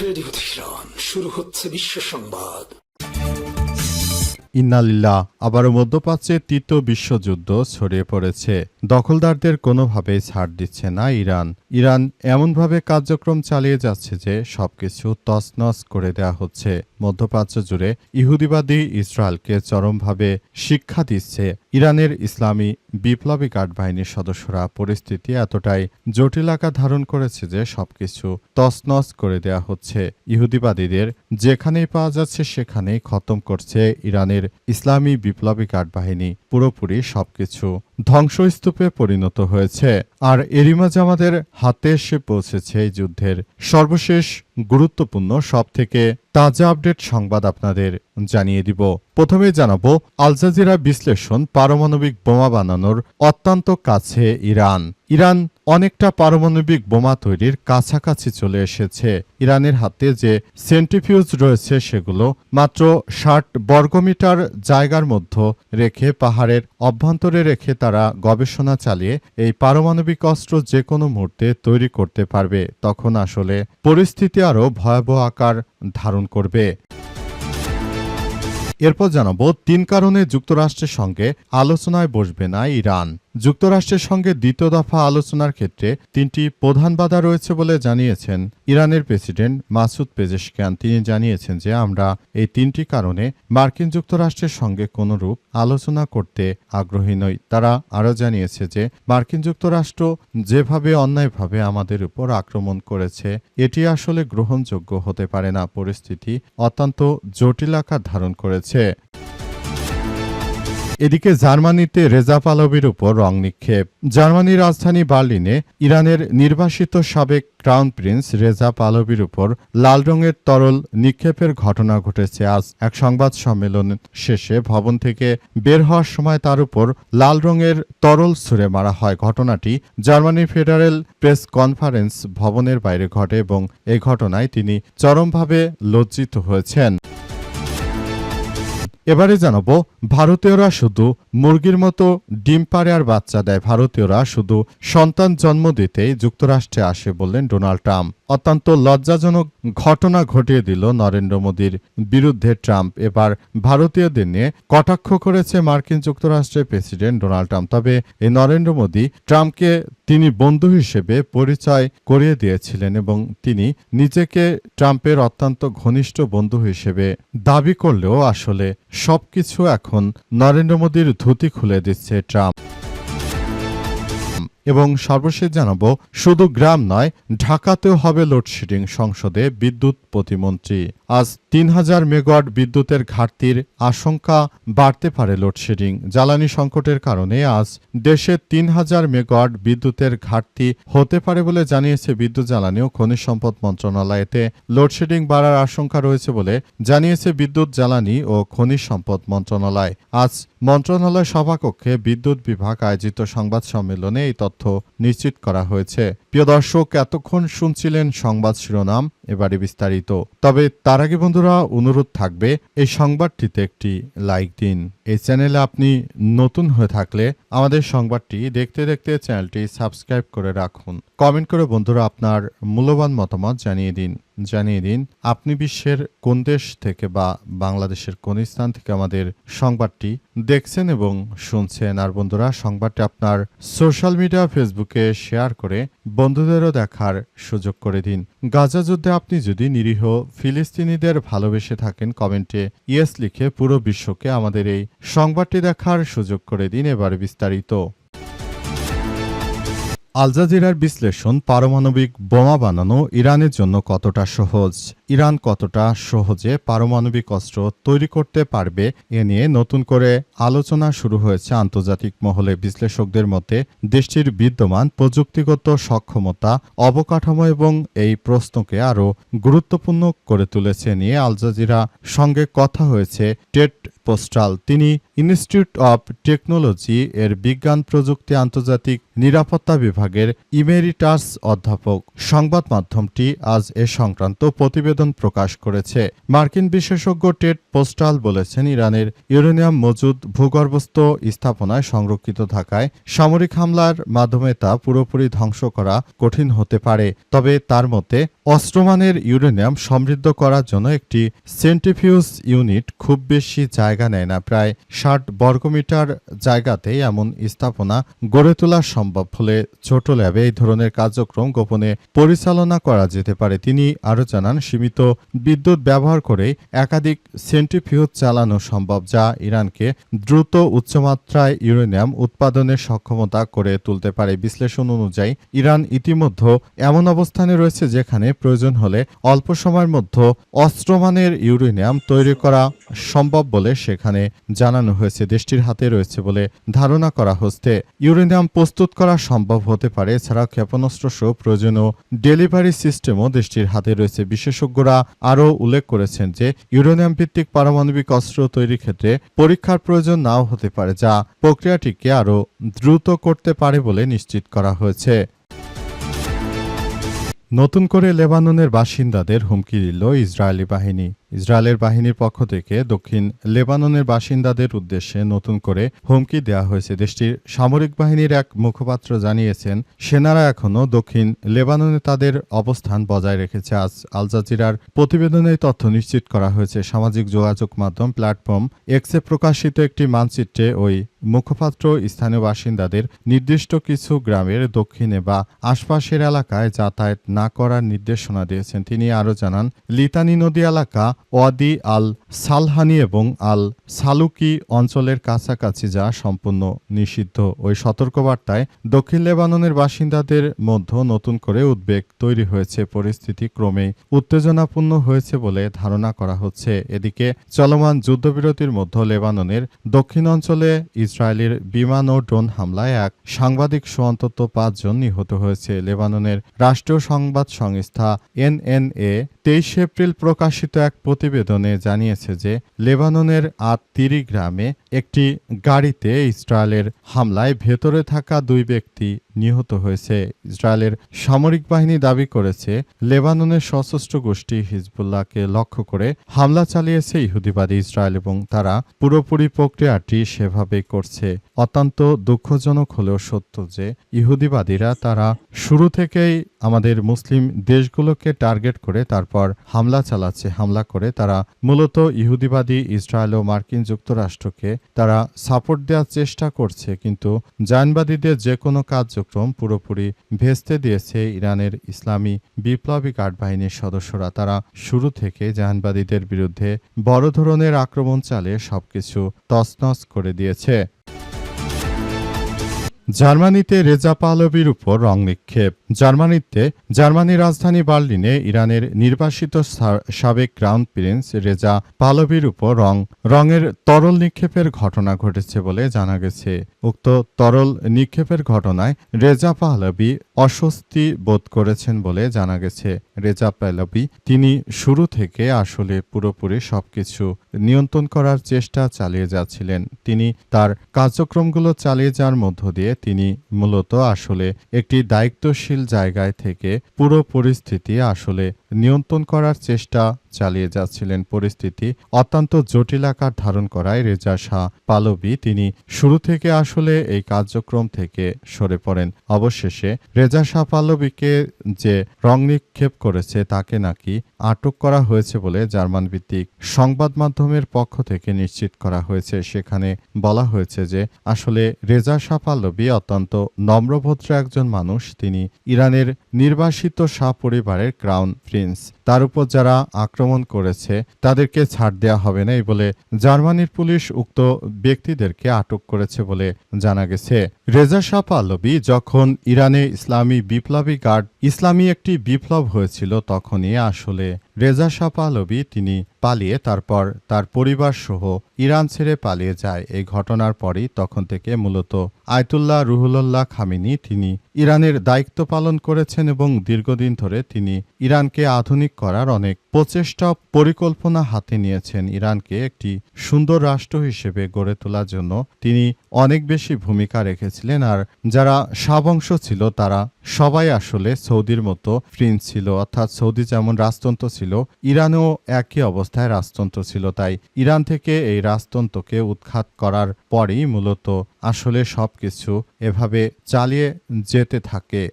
Radio Tehran, শুরু হচ্ছে বিশ্ব সংবাদ। ইন্নালিল্লাহ। আবারও মধ্যপ্রাচ্যে তৃতীয় বিশ্বযুদ্ধ ছড়িয়ে পড়েছে। দখলদারদের কোনোভাবেই ছাড় দিচ্ছে না ইরান। ইরান এমনভাবে কার্যক্রম চালিয়ে যাচ্ছে যে সবকিছু তছনছ করে দেওয়া হচ্ছে। মধ্যপ্রাচ্য জুড়ে ইহুদিবাদী ইসরায়েলকে চরমভাবে শিক্ষা দিচ্ছে। ইরানের ইসলামী বিপ্লবী গার্ড বাহিনীর সদস্যরা পরিস্থিতি এতটাই জটিল আকার ধারণ করেছে যে সবকিছু তছনছ করে দেওয়া হচ্ছে। ইহুদিবাদীদের যেখানেই পাওয়া যাচ্ছে সেখানেই খতম করছে ইরানের ইসলামী বিপ্লবী গার্ড বাহিনী। পুরোপুরি সবকিছু ধ্বংসস্তূপে পরিণত হয়েছে। আর এরই মাঝে আমাদের হাতে এসে পৌঁছেছে এই যুদ্ধের সর্বশেষ গুরুত্বপূর্ণ সবথেকে তাজা আপডেট সংবাদ আপনাদের জানিয়ে দিব। প্রথমে জানাবো আল জাজিরা বিশ্লেষণ, পারমাণবিক বোমা বানানোর অত্যন্ত কাছে ইরান। ইরান অনেকটা পারমাণবিক বোমা তৈরির কাছাকাছি চলে এসেছে। ইরানের হাতে যে সেন্ট্রিফিউজ রয়েছে সেগুলো মাত্র ৬০ বর্গমিটার জায়গার মধ্যে রেখে পাহাড়ের অভ্যন্তরে রেখে তারা গবেষণা চালিয়ে এই পারমাণবিক অস্ত্র যে কোনো মুহূর্তে তৈরি করতে পারবে। তখন আসলে পরিস্থিতি আরও ভয়াবহ আকার ধারণ করবে। এরপর জানাবো ৩ কারণে যুক্তরাষ্ট্রের সঙ্গে আলোচনায় বসবে না ইরান। যুক্তরাষ্ট্রের সঙ্গে দ্বিতীয় দফা আলোচনার ক্ষেত্রে ৩টি প্রধান বাধা রয়েছে বলে জানিয়েছেন ইরানের প্রেসিডেন্ট মাসুদ পেজেশকিয়ান। তিনি জানিয়েছেন যে আমরা এই ৩টি কারণে মার্কিন যুক্তরাষ্ট্রের সঙ্গে কোনরূপ আলোচনা করতে আগ্রহী নই। তারা আরও জানিয়েছে যে মার্কিন যুক্তরাষ্ট্র যেভাবে অন্যায়ভাবে আমাদের উপর আক্রমণ করেছে এটি আসলে গ্রহণযোগ্য হতে পারে না। পরিস্থিতি অত্যন্ত জটিল আকার ধারণ করেছে। এদিকে জার্মানিতে রেজা পাহলভির উপর রং নিক্ষেপ। জার্মানির রাজধানী বার্লিনে ইরানের নির্বাসিত সাবেক ক্রাউন প্রিন্স রেজা পাহলভির উপর লাল রঙের তরল নিক্ষেপের ঘটনা ঘটেছে। আজ এক সংবাদ সম্মেলন শেষে ভবন থেকে বের হওয়ার সময় তার উপর লাল রঙের তরল ছুঁড়ে মারা হয়। ঘটনাটি জার্মানির ফেডারেল প্রেস কনফারেন্স ভবনের বাইরে ঘটে এবং এই ঘটনায় তিনি চরমভাবে লজ্জিত হয়েছেন। এবারে জানাবো ভারতীয়রা শুধু মুরগির মতো ডিম পাড়ে আর বাচ্চা দেয়। ভারতীয়রা শুধু সন্তান জন্ম দিতেই যুক্তরাষ্ট্রে আসে বললেন ডোনাল্ড ট্রাম্প। অত্যন্ত লজ্জাজনক ঘটনা ঘটিয়ে দিল নরেন্দ্র মোদীর বিরুদ্ধে ট্রাম্প। এবার ভারতীয়দের নিয়ে কটাক্ষ করেছে মার্কিন যুক্তরাষ্ট্রের প্রেসিডেন্ট ডোনাল্ড ট্রাম্প। তবে এই নরেন্দ্র মোদী ট্রাম্পকে তিনি বন্ধু হিসেবে পরিচয় করিয়ে দিয়েছিলেন এবং তিনি নিজেকে ট্রাম্পের অত্যন্ত ঘনিষ্ঠ বন্ধু হিসেবে দাবি করলেও আসলে সবকিছু এখন নরেন্দ্র মোদীর ধুতি খুলে দিচ্ছে ট্রাম্প। এবং সর্বশেষ জানাবো শুধু গ্রাম নয় ঢাকাতেও হবে লোডশেডিং, সংসদে বিদ্যুৎ প্রতিমন্ত্রী। আজ ৩,০০০ মেগাওয়াট বিদ্যুতের ঘাটতির আশঙ্কা বাড়তে পারে। লোডশেডিং জ্বালানি সংকটের কারণে আজ দেশে ৩,০০০ মেগাওয়াট বিদ্যুতের ঘাটতি হতে পারে বলে জানিয়েছে বিদ্যুৎ জ্বালানি ও খনিজ সম্পদ মন্ত্রণালয়। এতে লোডশেডিং বাড়ার আশঙ্কা রয়েছে বলে জানিয়েছে বিদ্যুৎ জ্বালানি ও খনিজ সম্পদ মন্ত্রণালয়। আজ মন্ত্রণালয় সভাকক্ষে বিদ্যুৎ বিভাগ আয়োজিত সংবাদ সম্মেলনে এই তথ্য নিশ্চিত করা হয়েছে। প্রিয় দর্শক, এতক্ষণ শুনছিলেন সংবাদ শিরোনাম, এবারে বিস্তারিত। তবে তার আগে বন্ধুরা অনুরোধ থাকবে এই সংবাদটিতে একটি লাইক দিন। এই চ্যানেলে আপনি নতুন হয়ে থাকলে আমাদের সংবাদটি দেখতে দেখতে চ্যানেলটি সাবস্ক্রাইব করে রাখুন। কমেন্ট করে বন্ধুরা আপনার মূল্যবান মতামত জানিয়ে দিন আপনি বিশ্বের কোন দেশ থেকে বা বাংলাদেশের কোন স্থান থেকে আমাদের সংবাদটি দেখছেন এবং শুনছেন। আর বন্ধুরা সংবাদটি আপনার সোশ্যাল মিডিয়া ফেসবুকে শেয়ার করে বন্ধুদেরও দেখার সুযোগ করে দিন। গাজা যুদ্ধে আপনি যদি নিরীহ ফিলিস্তিনিদের ভালোবেসে থাকেন কমেন্টে ইয়েস লিখে পুরো বিশ্বকে আমাদের এই সংবাদটি দেখার সুযোগ করে দিন। এবার বিস্তারিত। আল জাজিরার বিশ্লেষণ, পারমাণবিক বোমা বানানো ইরানের জন্য কতটা সহজ। ইরান কতটা সহজে পারমাণবিক অস্ত্র তৈরি করতে পারবে এ নিয়ে নতুন করে আলোচনা শুরু হয়েছে আন্তর্জাতিক মহলে। বিশ্লেষকদের মতে দেশটির বিদ্যমান প্রযুক্তিগত সক্ষমতা, অবকাঠামো এবং এই প্রশ্নকে আরও গুরুত্বপূর্ণ করে তুলেছে নিয়ে আল জাজিরা সঙ্গে কথা হয়েছে টেট পোস্টাল। তিনি ইনস্টিটিউট অব টেকনোলজি এর বিজ্ঞান প্রযুক্তি আন্তর্জাতিক নিরাপত্তা বিভাগের ইমেরিটাস অধ্যাপক। সংবাদ মাধ্যমটি আজ এ সংক্রান্ত প্রতিবেদন প্রকাশ করেছে। মার্কিন বিশেষজ্ঞ টেড পোস্টাল বলেছেন, ইরানের ইউরেনিয়াম মজুদ ভূগর্ভস্থ স্থাপনায় সংরক্ষিত থাকায় সামরিক হামলার মাধ্যমে তা পুরোপুরি ধ্বংস করা কঠিন হতে পারে। তবে তার মতে অস্ত্রমানের ইউরেনিয়াম সমৃদ্ধ করার জন্য একটি সেন্ট্রিফিউজ ইউনিট খুব বেশি জায়গা নেয় না। প্রায় ৬০ বর্গমিটার জায়গাতেই এমন স্থাপনা গড়ে তোলা সম্ভব হলে ছোট ল্যাবে এই ধরনের কার্যক্রম গোপনে পরিচালনা করা যেতে পারে। তিনি আরও জানান, সীমিত বিদ্যুৎ ব্যবহার করে একাধিক সেন্ট্রিফিউজ চালানো সম্ভব, যা ইরানকে দ্রুত উচ্চমাত্রায় ইউরেনিয়াম উৎপাদনের সক্ষমতা করে তুলতে পারে। বিশ্লেষণ অনুযায়ী ইরান ইতিমধ্যে এমন অবস্থানে রয়েছে যেখানে প্রয়োজন হলে অল্প সময়ের মধ্যে অস্ত্রমানের ইউরেনিয়াম তৈরি করা সম্ভব বলে সেখানে জানানো হয়েছে। দেশটির হাতে রয়েছে বলে ধারণা করা হচ্ছে। ইউরেনিয়াম প্রস্তুত করা সম্ভব হতে পারে। এছাড়া ক্ষেপণাস্ত্র সহ প্রয়োজনীয় ডেলিভারি সিস্টেমও দেশটির হাতে রয়েছে। বিশেষজ্ঞরা আরও উল্লেখ করেছেন যে ইউরেনিয়াম ভিত্তিক পারমাণবিক অস্ত্র তৈরির ক্ষেত্রে পরীক্ষার প্রয়োজন নাও হতে পারে, যা প্রক্রিয়াটিকে আরও দ্রুত করতে পারে বলে নিশ্চিত করা হয়েছে। নতুন করে লেবাননের বাসিন্দাদের হুমকি দিল ইসরায়েলি বাহিনী। ইসরায়েলের বাহিনীর পক্ষ থেকে দক্ষিণ লেবাননের বাসিন্দাদের উদ্দেশ্যে নতুন করে হুমকি দেওয়া হয়েছে। দেশটির সামরিক বাহিনীর এক মুখপাত্র জানিয়েছেন, সেনারা এখনও দক্ষিণ লেবাননে তাদের অবস্থান বজায় রেখেছে। আজ আল জাজিরার প্রতিবেদনে এই তথ্য নিশ্চিত করা হয়েছে। সামাজিক যোগাযোগ মাধ্যম প্ল্যাটফর্ম এক্সে প্রকাশিত একটি মানচিত্রে ওই মুখপাত্র স্থানীয় বাসিন্দাদের নির্দিষ্ট কিছু গ্রামের দক্ষিণে বা আশপাশের এলাকায় যাতায়াত না করার নির্দেশনা দিয়েছেন। তিনি আরও জানান, লিতানি নদী এলাকা, ওয়াদি আল সালহানি এবং আল সালুকি অঞ্চলের কাছাকাছি যা সম্পূর্ণ নিষিদ্ধ। ওই সতর্কবার্তায় দক্ষিণ লেবাননের বাসিন্দাদের মধ্যে নতুন করে উদ্বেগ তৈরি হয়েছে। পরিস্থিতি ক্রমেই উত্তেজনাপূর্ণ হয়েছে বলে ধারণা করা হচ্ছে। এদিকে চলমান যুদ্ধবিরতির মধ্যে লেবাননের দক্ষিণ অঞ্চলে ইসরায়েলের বিমান ও ড্রোন হামলায় এক সাংবাদিক সহ অন্তত ৫ জন নিহত হয়েছে। লেবাননের রাষ্ট্রীয় সংবাদ সংস্থা এনএনএ ২৩ এপ্রিল প্রকাশিত এক প্রতিবেদনে জানিয়েছে যে লেবাননের আত-তিরি গ্রামে একটি গাড়িতে ইসরায়েলের হামলায় ভেতরে থাকা ২ ব্যক্তি নিহত হয়েছে। ইসরায়েলের সামরিক বাহিনী দাবি করেছে, লেবাননের সশস্ত্র গোষ্ঠী হিজবুল্লাহকে লক্ষ্য করে হামলা চালিয়েছে ইহুদিবাদী ইসরায়েল এবং তারা পুরোপুরি প্রক্রিয়াটি সেভাবেই করছে। অত্যন্ত দুঃখজনক হলেও সত্য যে ইহুদিবাদীরা তারা শুরু থেকেই আমাদের মুসলিম দেশগুলোকে টার্গেট করে তারপর হামলা চালাচ্ছে। হামলা করে তারা মূলত ইহুদিবাদী ইসরায়েল ও মার্কিন যুক্তরাষ্ট্রকে তারা সাপোর্ট দেওয়ার চেষ্টা করছে, কিন্তু জায়নবাদীদের যে কোনো কার্যক্রম পুরোপুরি ভেস্তে দিয়েছে ইরানের ইসলামী বিপ্লবী গার্ড বাহিনীর সদস্যরা। তারা শুরু থেকে জায়নবাদীদের বিরুদ্ধে বড় ধরনের আক্রমণ চালিয়ে সবকিছু তছনছ করে দিয়েছে। জার্মানিতে রেজা পাহলভির উপর রং নিক্ষেপ। জার্মানির রাজধানী বার্লিনে ইরানের নির্বাসিত সাবেক ক্রাউন প্রিন্স রেজা পাহলভির উপর রঙের তরল নিক্ষেপের ঘটনা ঘটেছে বলে জানা গেছে। উক্ত তরল নিক্ষেপের ঘটনায় রেজা পাহলভি অস্বস্তি বোধ করেছেন বলে জানা গেছে। রেজা পাহলভি তিনি শুরু থেকে আসলে পুরোপুরি সবকিছু নিয়ন্ত্রণ করার চেষ্টা চালিয়ে যাচ্ছিলেন। তিনি তার কার্যক্রমগুলো চালিয়ে যাওয়ার মধ্য দিয়ে তিনি মূলত আসলে একটি দায়িত্বশীল জায়গায় থেকে পুরো পরিস্থিতি আসলে নিয়ন্ত্রণ করার চেষ্টা চালিয়ে যাচ্ছিলেন। পরিস্থিতি অত্যন্ত জটিল আকার ধারণ করায় রেজা শাহ পাহলভি তিনি শুরু থেকে আসলে এই কার্যক্রম থেকে সরে পড়েন। অবশেষে রেজা শাহ পাহলভিকে যে রং নিক্ষেপ করেছে তাকে নাকি আটক করা হয়েছে বলে জার্মান ভিত্তিক সংবাদ মাধ্যমের পক্ষ থেকে নিশ্চিত করা হয়েছে। সেখানে বলা হয়েছে যে আসলে রেজা শাহ পাহলভি অত্যন্ত নম্রভদ্র একজন মানুষ। তিনি ইরানের নির্বাসিত শাহ পরিবারের ক্রাউন প্রিন্স। তার উপর যারা আক্রমণ করেছে তাদেরকে ছাড় দেওয়া হবে না এই বলে জার্মানির পুলিশ উক্ত ব্যক্তিদেরকে আটক করেছে বলে জানা গেছে। রেজা শাহ পাহলভি যখন ইরানে ইসলামী বিপ্লবী গার্ড ইসলামী একটি বিপ্লব হয়েছিল তখনই আসলে রেজা শাহ পাহলভি তিনি পালিয়ে তারপর তার পরিবার সহ ইরান ছেড়ে পালিয়ে যায়। এই ঘটনার পরই তখন থেকে মূলত আয়াতুল্লাহ রুহুল্লাহ খামেনি তিনি ইরানের দায়িত্ব পালন করেছেন এবং দীর্ঘদিন ধরে তিনি ইরানকে আধুনিক করার অনেক প্রচেষ্টা পরিকল্পনা হাতে নিয়েছেন। ইরানকে একটি সুন্দর রাষ্ট্র হিসেবে গড়ে তোলার জন্য তিনি অনেক বেশি ভূমিকা রেখেছিলেন। আর যারা শাহ বংশ ছিল তারা সবাই আসলে সৌদির মতো প্রিন্স ছিল, অর্থাৎ সৌদি যেমন রাজতন্ত্র ছিল ইরানেও একই অবস্থায় রাজতন্ত্র ছিল। তাই ইরান থেকে এই রাজতন্ত্রকে উৎখাত করার পরেই মূলত আসলে সবকিছু এভাবে চালিয়ে যেতে থাকে।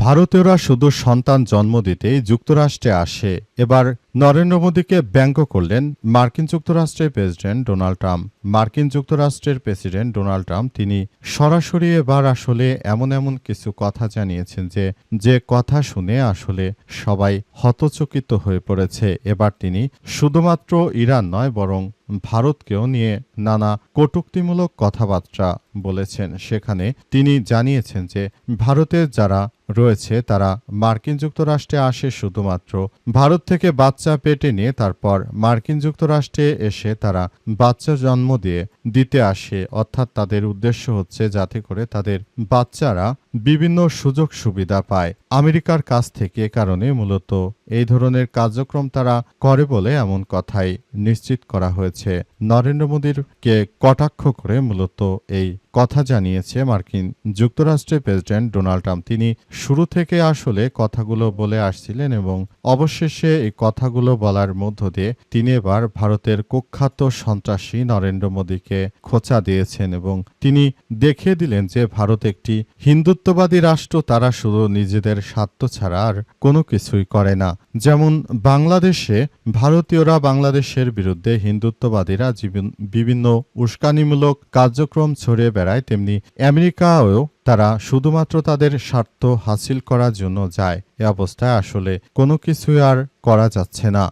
ভারতীয়রা শুধু সন্তান জন্ম দিতেই যুক্তরাষ্ট্রে আসে। এবার নরেন্দ্র মোদীকে ব্যঙ্গ করলেন মার্কিন যুক্তরাষ্ট্রের প্রেসিডেন্ট ডোনাল্ড ট্রাম্প। মার্কিন যুক্তরাষ্ট্রের প্রেসিডেন্ট ডোনাল্ড ট্রাম্প তিনি সরাসরি এবার আসলে এমন কিছু কথা জানিয়েছেন যে কথা শুনে আসলে সবাই হতচকিত হয়ে পড়েছে। এবার তিনি শুধুমাত্র ইরান নয় বরং ভারতকেও নিয়ে নানা কটূক্তিমূলক কথাবার্তা বলেছেন। সেখানে তিনি জানিয়েছেন যে ভারতের যারা রয়েছে তারা মার্কিন যুক্তরাষ্ট্রে আসে শুধুমাত্র ভারত থেকে বাচ্চা পেটে নিয়ে তারপর মার্কিন যুক্তরাষ্ট্রে এসে তারা বাচ্চা জন্ম দিতে আসে। অর্থাৎ তাদের উদ্দেশ্য হচ্ছে যাতে করে তাদের বাচ্চারা বিভিন্ন সুযোগ সুবিধা পায় আমেরিকার কাছ থেকে। কারণে মূলত এই ধরনের কার্যক্রম তারা করে বলে এমন কথাই নিশ্চিত করা হয়েছে। নরেন্দ্র মোদীকে কটাক্ষ করে মূলত এই কথা জানিয়েছে মার্কিন যুক্তরাষ্ট্রের প্রেসিডেন্ট ডোনাল্ড ট্রাম্প। তিনি শুরু থেকে আসলে কথাগুলো বলে আসছিলেন এবং অবশেষে এই কথাগুলো বলার মধ্য দিয়ে তিনি এবার ভারতের কুখ্যাত সন্ত্রাসী নরেন্দ্র মোদীকে খোঁচা দিয়েছেন এবং তিনি দেখিয়ে দিলেন যে ভারত একটি হিন্দুত্ববাদী রাষ্ট্র। তারা শুধু নিজেদের স্বার্থ ছাড়া আর কোনো কিছুই করে না। যেমন বাংলাদেশে ভারতীয়রা বাংলাদেশের বিরুদ্ধে হিন্দুত্ববাদীরা বিভিন্ন উস্কানিমূলক কার্যক্রম ছড়িয়ে বেড়ায়, তেমনি আমেরিকাও তারা শুধুমাত্র তাদের স্বার্থ হাসিল করার জন্য যায়। এ অবস্থায় আসলে কোনো কিছুই আর করা যাচ্ছে না।